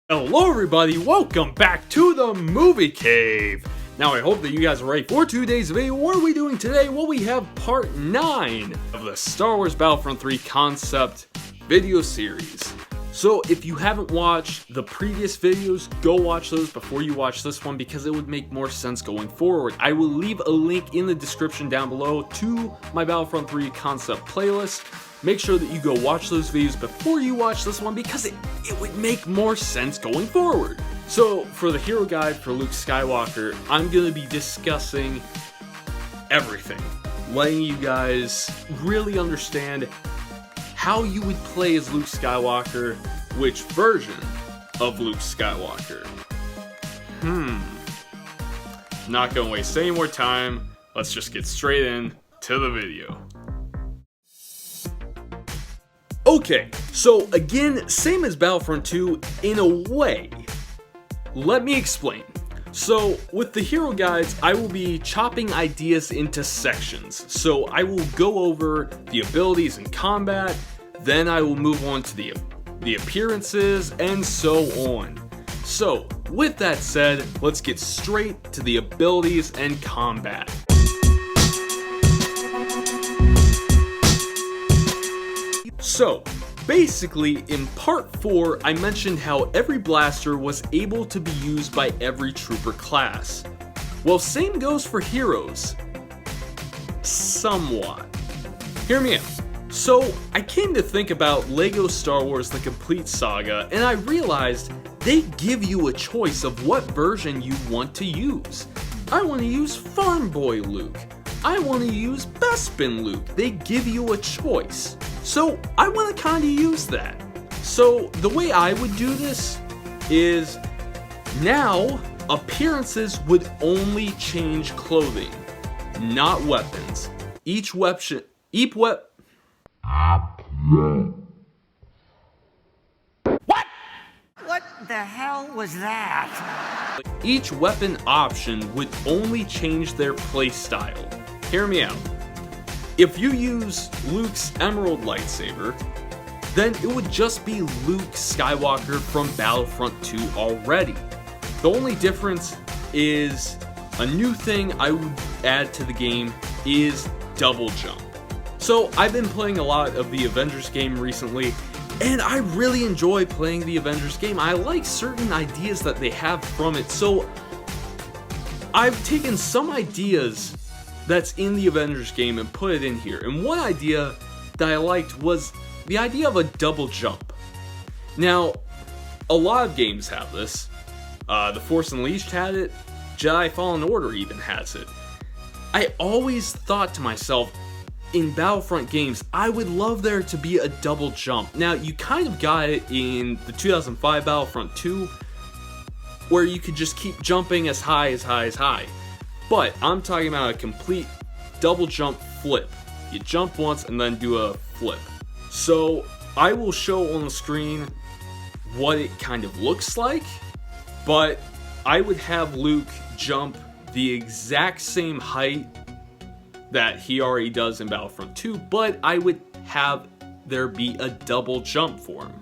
Hello everybody, welcome back to the Movie Cave! Now I hope that you guys are ready for today's video. What are we doing today? Well, we have part 9 of the Star Wars Battlefront 3 concept video series. So if you haven't watched the previous videos, go watch those before you watch this one because it would make more sense going forward. I will leave a link in the description down below to my Battlefront 3 concept playlist. Make sure that you go watch those videos before you watch this one because it would make more sense going forward. So for the hero guide for Luke Skywalker, I'm going to be discussing everything, letting you guys really understand how you would play as Luke Skywalker, which version of Luke Skywalker. Not going to waste any more time, let's just get straight in to the video. Okay, so again, same as Battlefront 2 in a way. Let me explain. So with the hero guides, I will be chopping ideas into sections. So I will go over the abilities in combat, then I will move on to the appearances, and so on. So with that said, let's get straight to the abilities and combat. So, basically, in part 4, I mentioned how every blaster was able to be used by every trooper class. Well, same goes for heroes. Somewhat. Hear me out. So, I came to think about LEGO Star Wars The Complete Saga, and I realized they give you a choice of what version you want to use. I want to use Farm Boy Luke. I want to use Bespin Luke. They give you a choice. So I want to kind of use that. So the way I would do this is now appearances would only change clothing, not weapons. What the hell was that? Each weapon option would only change their playstyle. Hear me out. If you use Luke's Emerald lightsaber, then it would just be Luke Skywalker from Battlefront 2 already. The only difference is a new thing I would add to the game is double jump. So I've been playing a lot of the Avengers game recently, and I really enjoy playing the Avengers game. I like certain ideas that they have from it, so I've taken some ideas that's in the Avengers game and put it in here. And one idea that I liked was the idea of a double jump. Now, a lot of games have this. The Force Unleashed had it. Jedi Fallen Order even has it. I always thought to myself, in Battlefront games, I would love there to be a double jump. Now, you kind of got it in the 2005 Battlefront 2, where you could just keep jumping as high, as high, as high. But I'm talking about a complete double jump flip. You jump once and then do a flip. So I will show on the screen what it kind of looks like, but I would have Luke jump the exact same height that he already does in Battlefront 2, but I would have there be a double jump for him.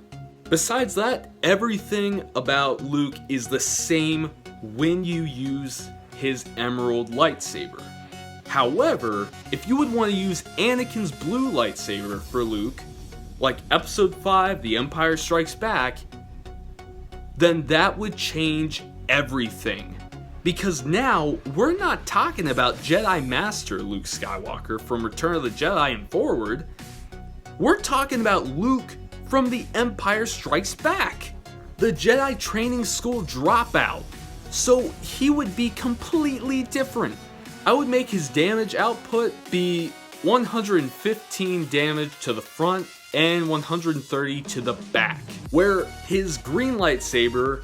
Besides that, everything about Luke is the same when you use his Emerald lightsaber. However, if you would want to use Anakin's blue lightsaber for Luke, like Episode 5, The Empire Strikes Back, then that would change everything. Because now, we're not talking about Jedi Master Luke Skywalker from Return of the Jedi and forward. We're talking about Luke from The Empire Strikes Back, the Jedi Training School dropout. So he would be completely different. I would make his damage output be 115 damage to the front and 130 to the back, where his green lightsaber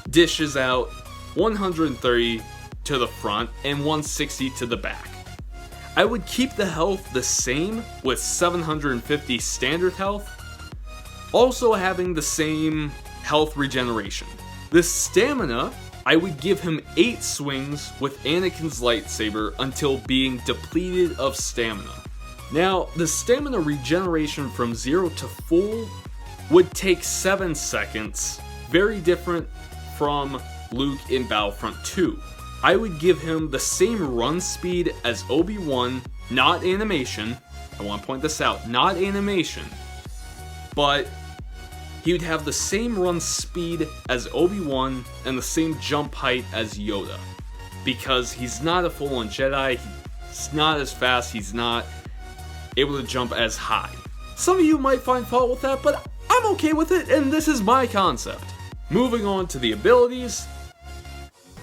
dishes out 130 to the front and 160 to the back. I would keep the health the same with 750 standard health, also having the same health regeneration. The stamina, I would give him 8 swings with Anakin's lightsaber until being depleted of stamina. Now, the stamina regeneration from 0 to full would take 7 seconds very different from Luke in Battlefront 2. I would give him the same run speed as Obi-Wan, not animation. I want to point this out, not animation. But he would have the same run speed as Obi-Wan and the same jump height as Yoda. Because he's not a full-on Jedi, he's not as fast, he's not able to jump as high. Some of you might find fault with that, but I'm okay with it, and this is my concept. Moving on to the abilities.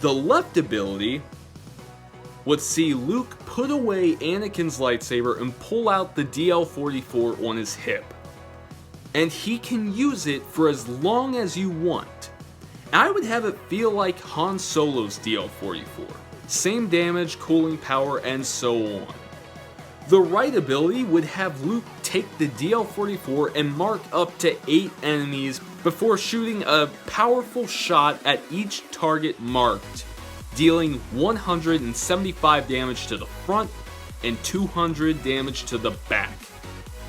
The left ability would see Luke put away Anakin's lightsaber and pull out the DL-44 on his hip. And he can use it for as long as you want. I would have it feel like Han Solo's DL-44. Same damage, cooling power, and so on. The right ability would have Luke take the DL-44 and mark up to 8 enemies before shooting a powerful shot at each target marked, dealing 175 damage to the front and 200 damage to the back.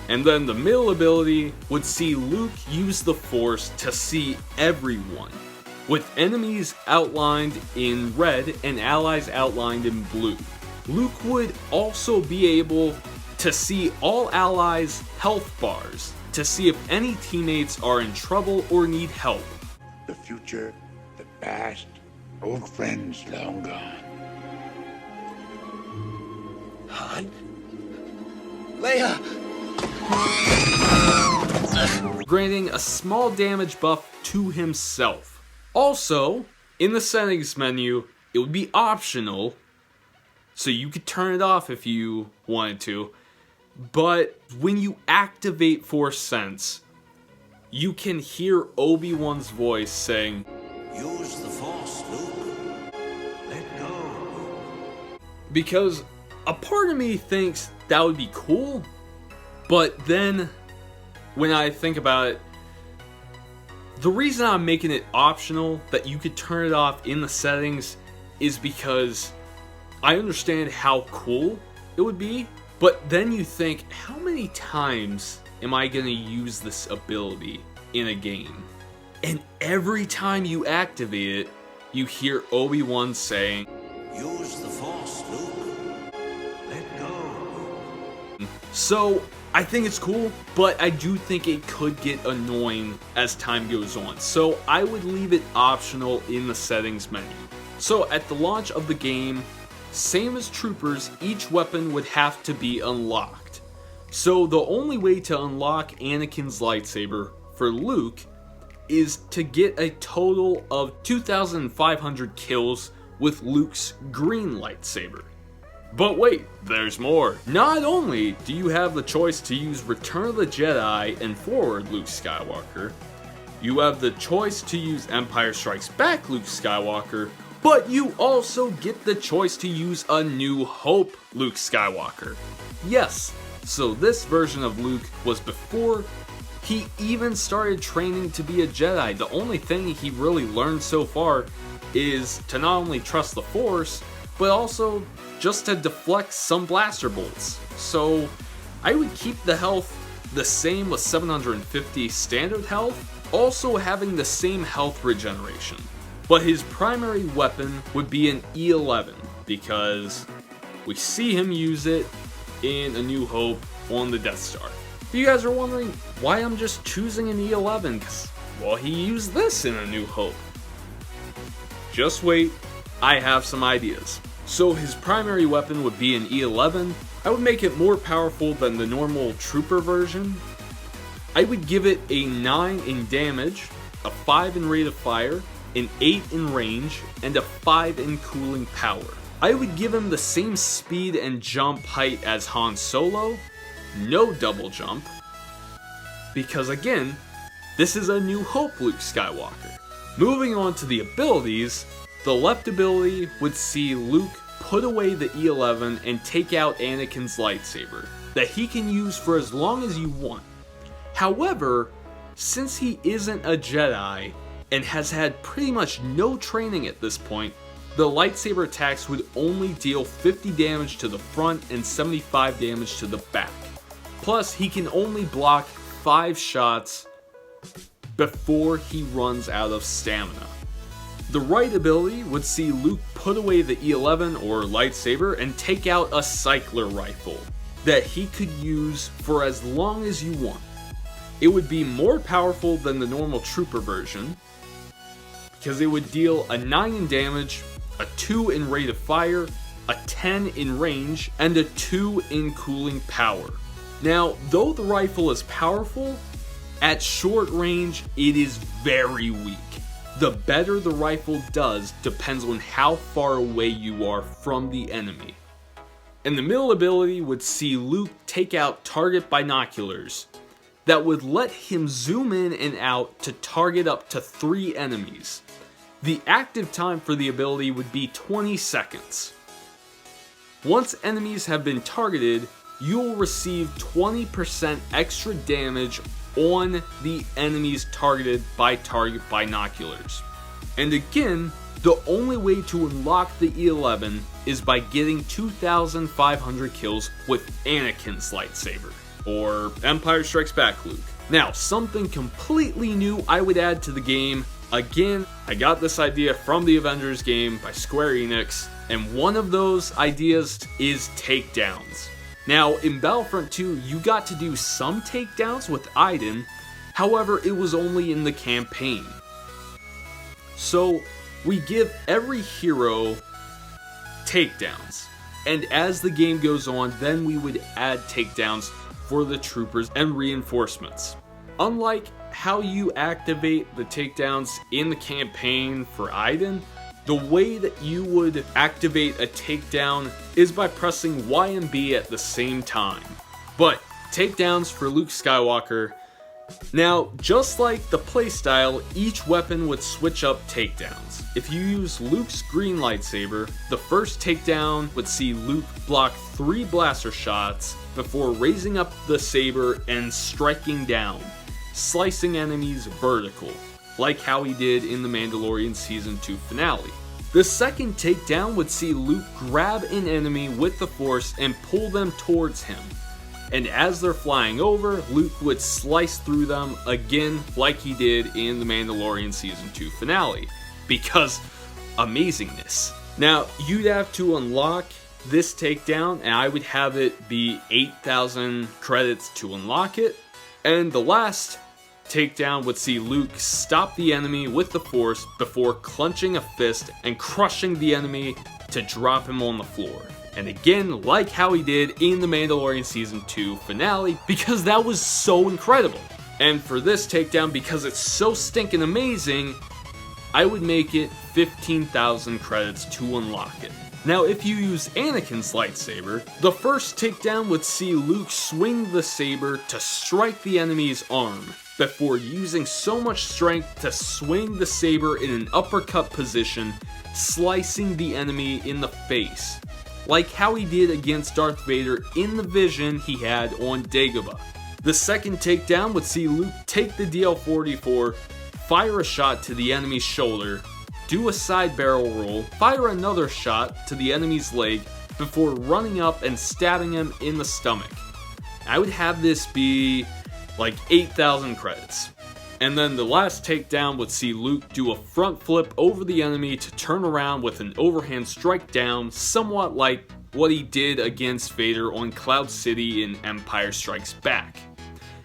And then the middle ability would see Luke use the Force to see everyone, with enemies outlined in red and allies outlined in blue. Luke would also be able to see all allies' health bars to see if any teammates are in trouble or need help. The future, the past, old friends long gone. Han? Leia! Granting a small damage buff to himself. Also, in the settings menu, it would be optional, so you could turn it off if you wanted to, but when you activate Force Sense, you can hear Obi-Wan's voice saying, Use the Force, Luke. Let go. Because a part of me thinks that would be cool, but then when I think about it, the reason I'm making it optional that you could turn it off in the settings is because I understand how cool it would be, but then you think, how many times am I going to use this ability in a game? And every time you activate it, you hear Obi-Wan saying, Use the Force, Luke. Let go. So, I think it's cool, but I do think it could get annoying as time goes on. So, I would leave it optional in the settings menu. So, at the launch of the game, same as Troopers, each weapon would have to be unlocked. So, the only way to unlock Anakin's lightsaber for Luke is to get a total of 2,500 kills with Luke's green lightsaber. But wait, there's more. Not only do you have the choice to use Return of the Jedi and Forward Luke Skywalker, you have the choice to use Empire Strikes Back Luke Skywalker, but you also get the choice to use A New Hope Luke Skywalker. Yes, so this version of Luke was before he even started training to be a Jedi. The only thing he really learned so far is to not only trust the Force, but also just to deflect some blaster bolts. So I would keep the health the same with 750 standard health, also having the same health regeneration. But his primary weapon would be an E11, because we see him use it in A New Hope on the Death Star. If you guys are wondering why I'm just choosing an E11, because, well, he used this in A New Hope. Just wait, I have some ideas. So his primary weapon would be an E11. I would make it more powerful than the normal Trooper version. I would give it a 9 in damage, a 5 in rate of fire, an 8 in range, and a 5 in cooling power. I would give him the same speed and jump height as Han Solo, no double jump, because again, this is A New Hope Luke Skywalker. Moving on to the abilities, the left ability would see Luke put away the E11 and take out Anakin's lightsaber, that he can use for as long as you want. However, since he isn't a Jedi, and has had pretty much no training at this point, the lightsaber attacks would only deal 50 damage to the front and 75 damage to the back. Plus, he can only block 5 shots before he runs out of stamina. The right ability would see Luke put away the E11 or lightsaber and take out a cycler rifle that he could use for as long as you want. It would be more powerful than the normal trooper version because it would deal a 9 in damage, a 2 in rate of fire, a 10 in range, and a 2 in cooling power. Now, though the rifle is powerful, at short range it is very weak. The better the rifle does depends on how far away you are from the enemy. And the middle ability would see Luke take out target binoculars that would let him zoom in and out to target up to 3 enemies. The active time for the ability would be 20 seconds. Once enemies have been targeted, you will receive 20% extra damage on the enemies targeted by target binoculars. And again, the only way to unlock the E11 is by getting 2,500 kills with Anakin's lightsaber, or Empire Strikes Back Luke. Now, something completely new I would add to the game. Again, I got this idea from the Avengers game by Square Enix, and one of those ideas is takedowns. Now, in Battlefront 2, you got to do some takedowns with Iden, however, it was only in the campaign. So, we give every hero takedowns, and as the game goes on, then we would add takedowns for the troopers and reinforcements. Unlike how you activate the takedowns in the campaign for Iden, the way that you would activate a takedown is by pressing Y and B at the same time. But takedowns for Luke Skywalker. Now, just like the playstyle, each weapon would switch up takedowns. If you use Luke's green lightsaber, the first takedown would see Luke block 3 blaster shots before raising up the saber and striking down, slicing enemies vertical, like how he did in the Mandalorian Season 2 finale. The second takedown would see Luke grab an enemy with the Force and pull them towards him. And as they're flying over, Luke would slice through them again like he did in the Mandalorian Season 2 finale. Because amazingness. Now, you'd have to unlock this takedown, and I would have it be 8,000 credits to unlock it. And the last takedown would see Luke stop the enemy with the Force before clenching a fist and crushing the enemy to drop him on the floor. And again, like how he did in the Mandalorian Season 2 finale, because that was so incredible. And for this takedown, because it's so stinking amazing, I would make it 15,000 credits to unlock it. Now, if you use Anakin's lightsaber, the first takedown would see Luke swing the saber to strike the enemy's arm, before using so much strength to swing the saber in an uppercut position, slicing the enemy in the face, like how he did against Darth Vader in the vision he had on Dagobah. The second takedown would see Luke take the DL-44, fire a shot to the enemy's shoulder, do a side barrel roll, fire another shot to the enemy's leg, before running up and stabbing him in the stomach. I would have this be like 8,000 credits. And then the last takedown would see Luke do a front flip over the enemy to turn around with an overhand strike down, somewhat like what he did against Vader on Cloud City in Empire Strikes Back.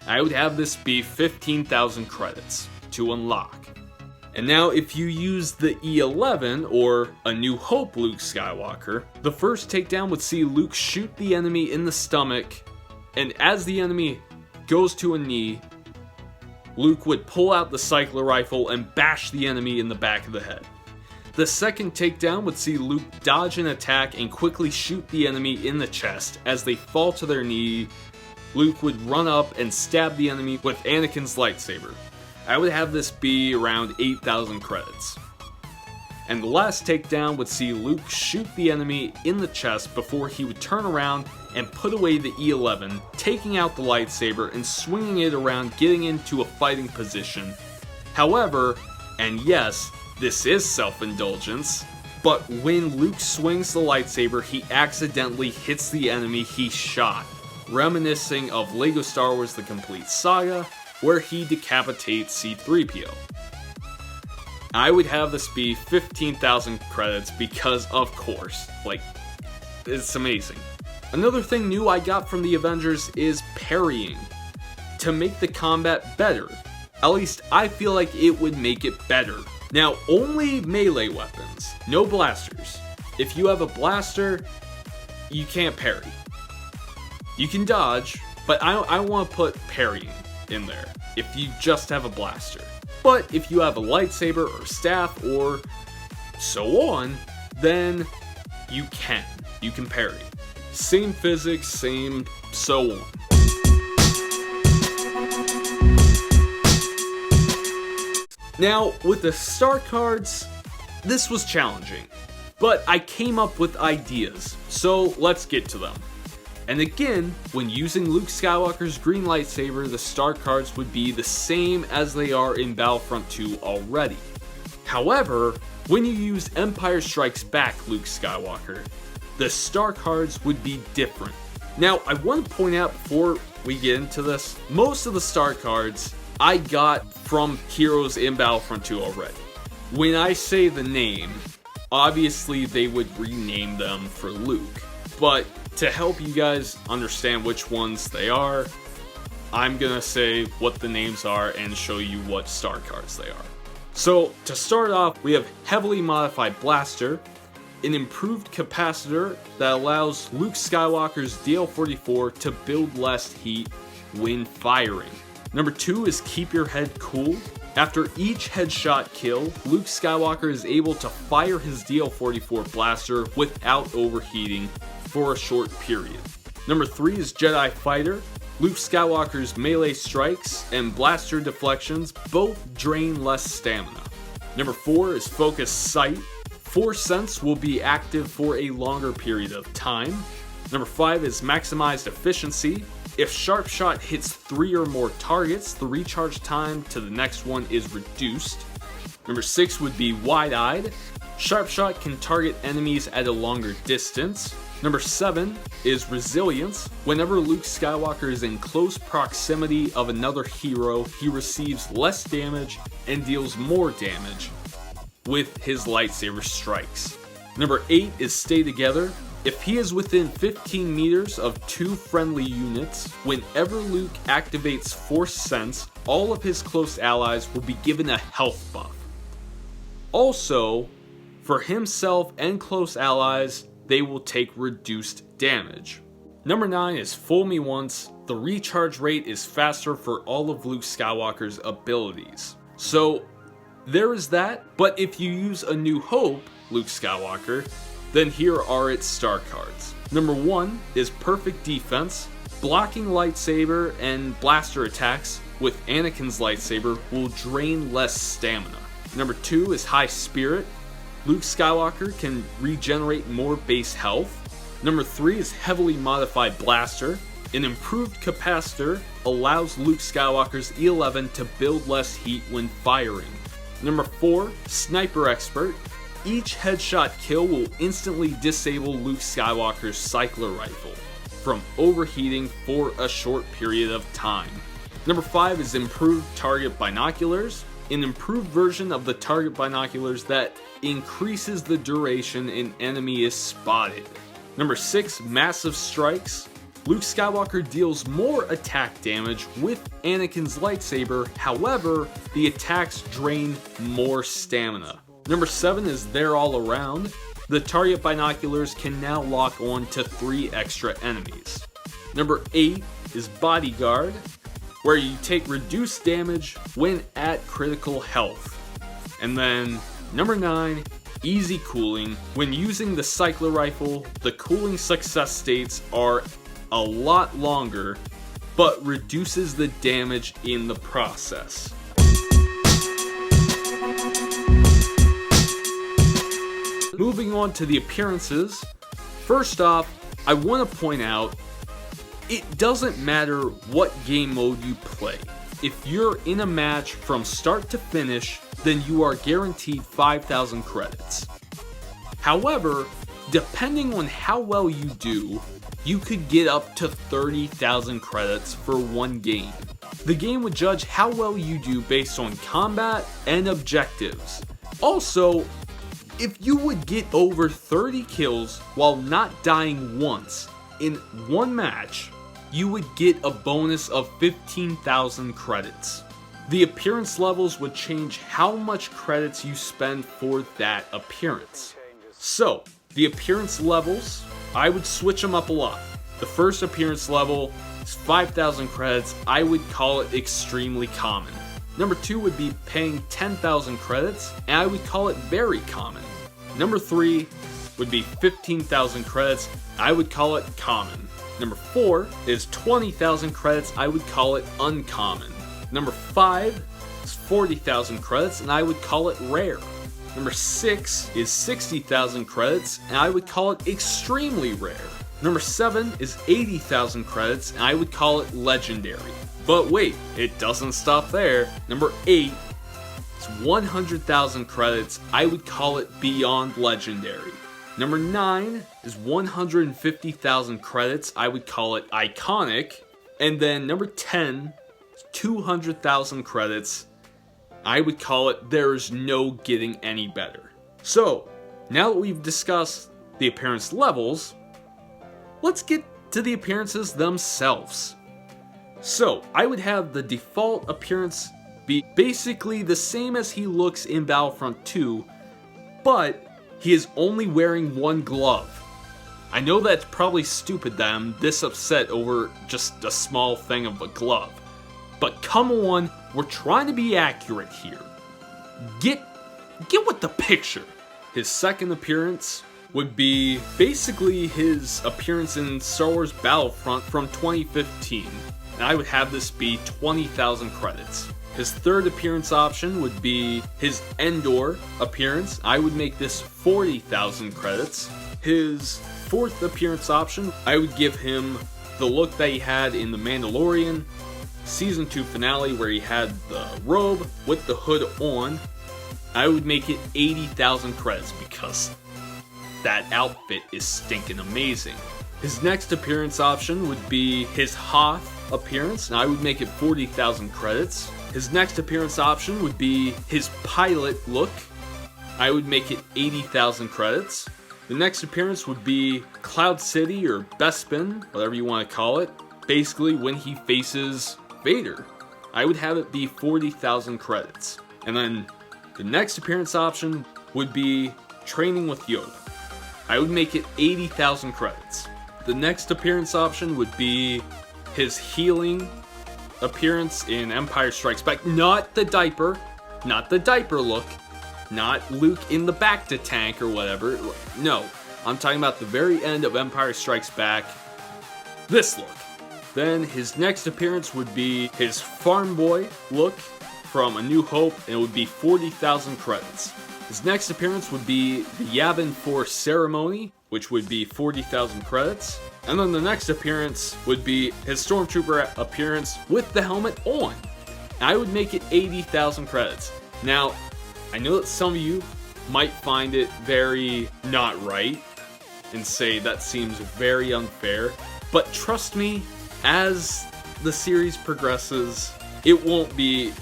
I would have this be 15,000 credits to unlock. And now if you use the E11 or A New Hope Luke Skywalker, the first takedown would see Luke shoot the enemy in the stomach, and as the enemy goes to a knee, Luke would pull out the cycler rifle and bash the enemy in the back of the head. The second takedown would see Luke dodge an attack and quickly shoot the enemy in the chest. As they fall to their knee, Luke would run up and stab the enemy with Anakin's lightsaber. I would have this be around 8,000 credits. And the last takedown would see Luke shoot the enemy in the chest before he would turn around and put away the E11, taking out the lightsaber and swinging it around, getting into a fighting position. However, and yes, this is self-indulgence, but when Luke swings the lightsaber, he accidentally hits the enemy he shot, reminiscing of LEGO Star Wars The Complete Saga, where he decapitates C-3PO. I would have this be 15,000 credits because, of course, like, it's amazing. Another thing new I got from the Avengers is parrying, to make the combat better. At least I feel like it would make it better. Now, only melee weapons, no blasters. If you have a blaster, you can't parry. You can dodge, but I want to put parrying in there if you just have a blaster. But if you have a lightsaber or staff or so on, then you can parry. Same physics, same so on. Now, with the star cards, this was challenging, but I came up with ideas, so let's get to them. And again, when using Luke Skywalker's green lightsaber, the star cards would be the same as they are in Battlefront 2 already. However, when you use Empire Strikes Back Luke Skywalker, the star cards would be different. Now, I want to point out before we get into this, most of the star cards I got from heroes in Battlefront 2 already. When I say the name, obviously they would rename them for Luke, but to help you guys understand which ones they are, I'm gonna say what the names are and show you what star cards they are. So, to start off, we have Heavily Modified Blaster, an improved capacitor that allows Luke Skywalker's DL-44 to build less heat when firing. Number 2 is Keep Your Head Cool. After each headshot kill, Luke Skywalker is able to fire his DL-44 blaster without overheating for a short period. Number 3 is Jedi Fighter. Luke Skywalker's melee strikes and blaster deflections both drain less stamina. Number 4 is Focus Sight. Force Sense will be active for a longer period of time. Number 5 is Maximized Efficiency. If Sharp Shot hits 3 or more targets, the recharge time to the next one is reduced. Number 6 would be Wide-Eyed. Sharp Shot can target enemies at a longer distance. Number 7 is Resilience. Whenever Luke Skywalker is in close proximity of another hero, he receives less damage and deals more damage with his lightsaber strikes. Number 8 is Stay Together. If he is within 15 meters of 2 friendly units, whenever Luke activates Force Sense, all of his close allies will be given a health buff. Also, for himself and close allies, they will take reduced damage. Number 9 is Fool Me Once. The recharge rate is faster for all of Luke Skywalker's abilities. So, there is that, but if you use A New Hope, Luke Skywalker, then here are its star cards. Number 1 is Perfect Defense. Blocking lightsaber and blaster attacks with Anakin's lightsaber will drain less stamina. Number 2 is High Spirit. Luke Skywalker can regenerate more base health. Number 3 is Heavily Modified Blaster. An improved capacitor allows Luke Skywalker's E11 to build less heat when firing. Number 4, Sniper Expert. Each headshot kill will instantly disable Luke Skywalker's cycler rifle from overheating for a short period of time. Number 5 is Improved Target Binoculars, an improved version of the target binoculars that increases the duration an enemy is spotted. Number 6, Massive Strikes. Luke Skywalker deals more attack damage with Anakin's lightsaber, however, the attacks drain more stamina. Number 7 is They're All Around. The target binoculars can now lock on to 3 extra enemies. Number 8 is Bodyguard, where you take reduced damage when at critical health. And then number 9, Easy Cooling. When using the cycler rifle, the cooling success states are a lot longer, but reduces the damage in the process. Moving on to the appearances, first off, I want to point out, it doesn't matter what game mode you play. If you're in a match from start to finish, then you are guaranteed 5,000 credits. However, depending on how well you do, you could get up to 30,000 credits for one game. The game would judge how well you do based on combat and objectives. Also, if you would get over 30 kills while not dying once in one match, you would get a bonus of 15,000 credits. The appearance levels would change how much credits you spend for that appearance. So, the appearance levels, I would switch them up a lot. The first appearance level is 5,000 credits. I would call it extremely common. Number 2 would be paying 10,000 credits, and I would call it very common. Number 3 would be 15,000 credits. I would call it common. Number 4 is 20,000 credits. I would call it uncommon. Number 5 is 40,000 credits, and I would call it rare. Number 6 is 60,000 credits, and I would call it extremely rare. Number 7 is 80,000 credits, and I would call it legendary. But wait, it doesn't stop there. Number 8 is 100,000 credits. I would call it beyond legendary. Number 9 is 150,000 credits. I would call it iconic. And then number 10 is 200,000 credits. I would call it there's no getting any better. So, now that we've discussed the appearance levels, let's get to the appearances themselves. So, I would have the default appearance be basically the same as he looks in Battlefront 2, but he is only wearing one glove. I know that's probably stupid that I'm this upset over just a small thing of a glove, but come on, we're trying to be accurate here. Get with the picture. His second appearance would be basically his appearance in Star Wars Battlefront from 2015, and I would have this be 20,000 credits. His third appearance option would be his Endor appearance. I would make this 40,000 credits. His fourth appearance option, I would give him the look that he had in The Mandalorian Season 2 finale, where he had the robe with the hood on. I would make it 80,000 credits because that outfit is stinking amazing. His next appearance option would be his Hoth appearance, and I would make it 40,000 credits. His next appearance option would be his pilot look. I would make it 80,000 credits. The next appearance would be Cloud City or Bespin, whatever you want to call it. Basically when he faces Vader. I would have it be 40,000 credits. And then the next appearance option would be training with Yoda. I would make it 80,000 credits. The next appearance option would be his healing appearance in Empire Strikes Back. Not the diaper look, not Luke in the back to tank or whatever. No, I'm talking about the very end of Empire Strikes Back. This look. Then his next appearance would be his farm boy look from A New Hope, and it would be 40,000 credits. His next appearance would be the Yavin 4 ceremony, which would be 40,000 credits. And then the next appearance would be his Stormtrooper appearance with the helmet on. I would make it 80,000 credits. Now, I know that some of you might find it very not right and say that seems very unfair, but trust me, as the series progresses, it won't be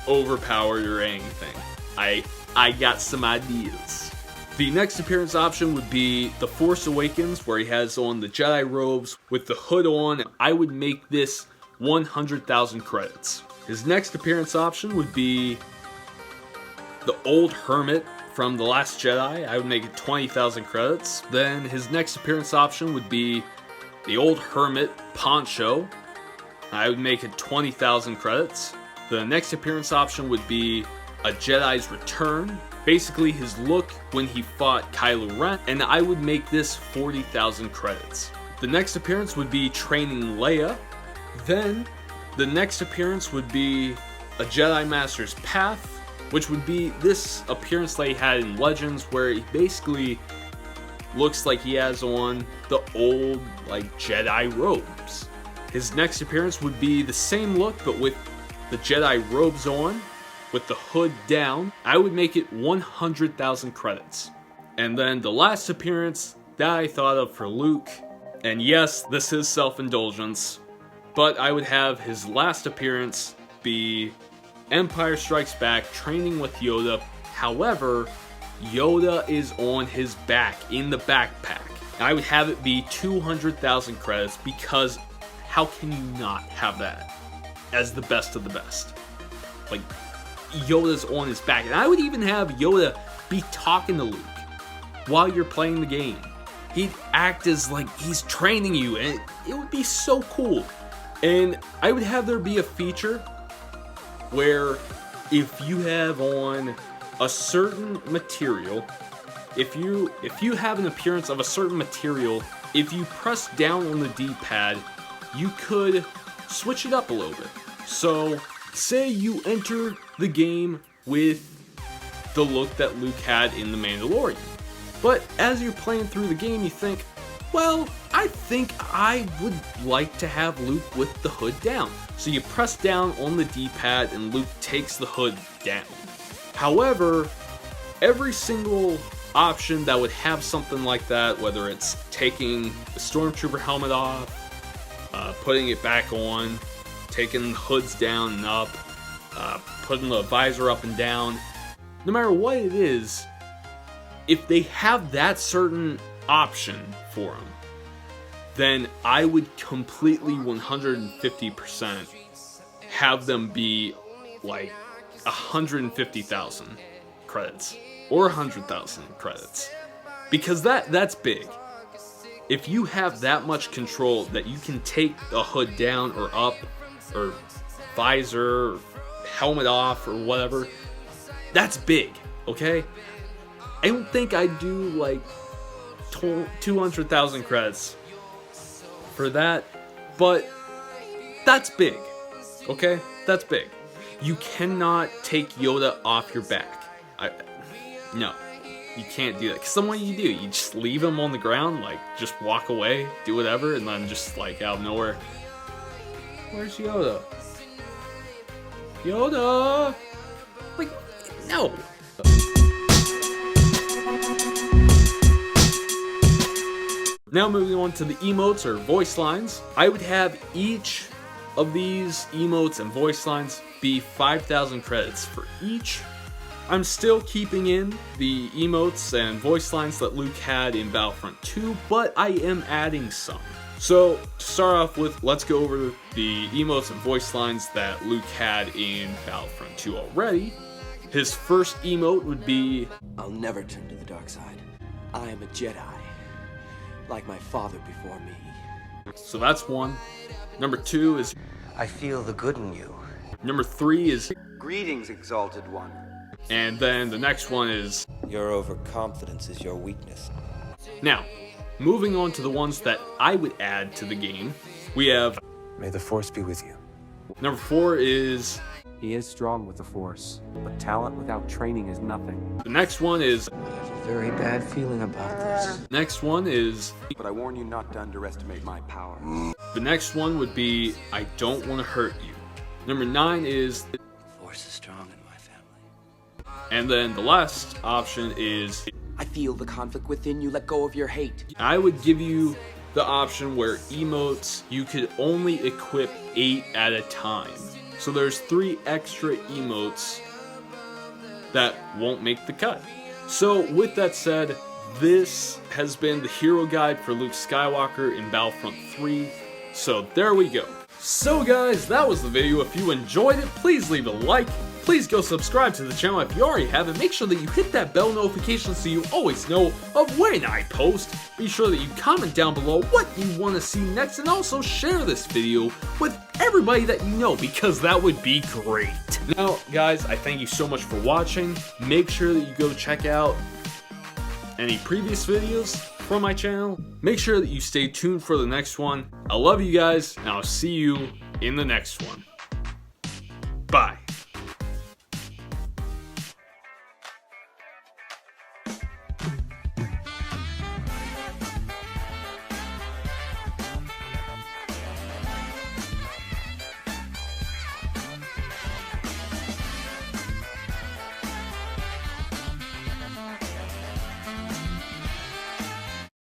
overpowered or anything. I got some ideas. The next appearance option would be The Force Awakens, where he has on the Jedi robes with the hood on. I would make this 100,000 credits. His next appearance option would be the Old Hermit from The Last Jedi. I would make it 20,000 credits. Then his next appearance option would be the Old Hermit Poncho. I would make it 20,000 credits. The next appearance option would be A Jedi's Return. Basically his look when he fought Kylo Ren, and I would make this 40,000 credits. The next appearance would be Training Leia. Then the next appearance would be A Jedi Master's Path, which would be this appearance that he had in Legends, where he basically looks like he has on the old Jedi robes. His next appearance would be the same look, but with the Jedi robes on, with the hood down. I would make it 100,000 credits. And then the last appearance that I thought of for Luke, and yes, this is self-indulgence, But I would have his last appearance be Empire Strikes Back, training with Yoda. However, Yoda is on his back, in the backpack. I would have it be 200,000 credits, because how can you not have that as the best of the best? Like, Yoda's on his back. And I would even have Yoda be talking to Luke while you're playing the game. He'd act as like he's training you, and it would be so cool. And I would have there be a feature where if you have on a certain material, if you have an appearance of a certain material, if you press down on the D-pad, you could switch it up a little bit. So, say you enter the game with the look that Luke had in The Mandalorian. But as you're playing through the game, you think, well, I think I would like to have Luke with the hood down. So you press down on the D-pad and Luke takes the hood down. However, every single option that would have something like that, whether it's taking the Stormtrooper helmet off, putting it back on, taking hoods down and up, putting the visor up and down, no matter what it is, if they have that certain option for them, then I would completely 150% have them be like 150,000 credits or 100,000 credits, because that's big. If you have that much control that you can take the hood down or up, or visor, or helmet off, or whatever, that's big, okay? I don't think I'd do like 200,000 credits for that, but that's big, okay? That's big. You cannot take Yoda off your back. No, you can't do that. Because then what you do? You just leave him on the ground, like, just walk away, do whatever, and then just, like, out of nowhere, where's Yoda? Yoda! Like, no! Now moving on to the emotes or voice lines. I would have each of these emotes and voice lines be 5,000 credits for each. I'm still keeping in the emotes and voice lines that Luke had in Battlefront 2, but I am adding some. So, to start off with, let's go over the emotes and voice lines that Luke had in Battlefront 2 already. His first emote would be, I'll never turn to the dark side. I am a Jedi, like my father before me. So that's one. Number 2 is, I feel the good in you. Number 3 is, Greetings, Exalted One. and then the next one is, Your overconfidence is your weakness. now, moving on to the ones that I would add to the game, we have, May the Force be with you. number 4 is, He is strong with the Force, but talent without training is nothing. the next one is, I have a very bad feeling about this. next one is, But I warn you not to underestimate my power. the next one would be, I don't want to hurt you. Number 9 is, The Force is strong in my family. and then the last option is, I feel the conflict within you. Let go of your hate. I would give you the option where emotes, you could only equip 8 at a time. So there's 3 extra emotes that won't make the cut. So with that said, this has been the hero guide for Luke Skywalker in Battlefront 3. So there we go. So guys, that was the video. If you enjoyed it, please leave a like. Please go subscribe to the channel if you already haven't. Make sure that you hit that bell notification so you always know of when I post. Be sure that you comment down below what you want to see next, and also share this video with everybody that you know, because that would be great. Now guys, I thank you so much for watching. Make sure that you go check out any previous videos from my channel. Make sure that you stay tuned for the next one. I love you guys, and I'll see you in the next one.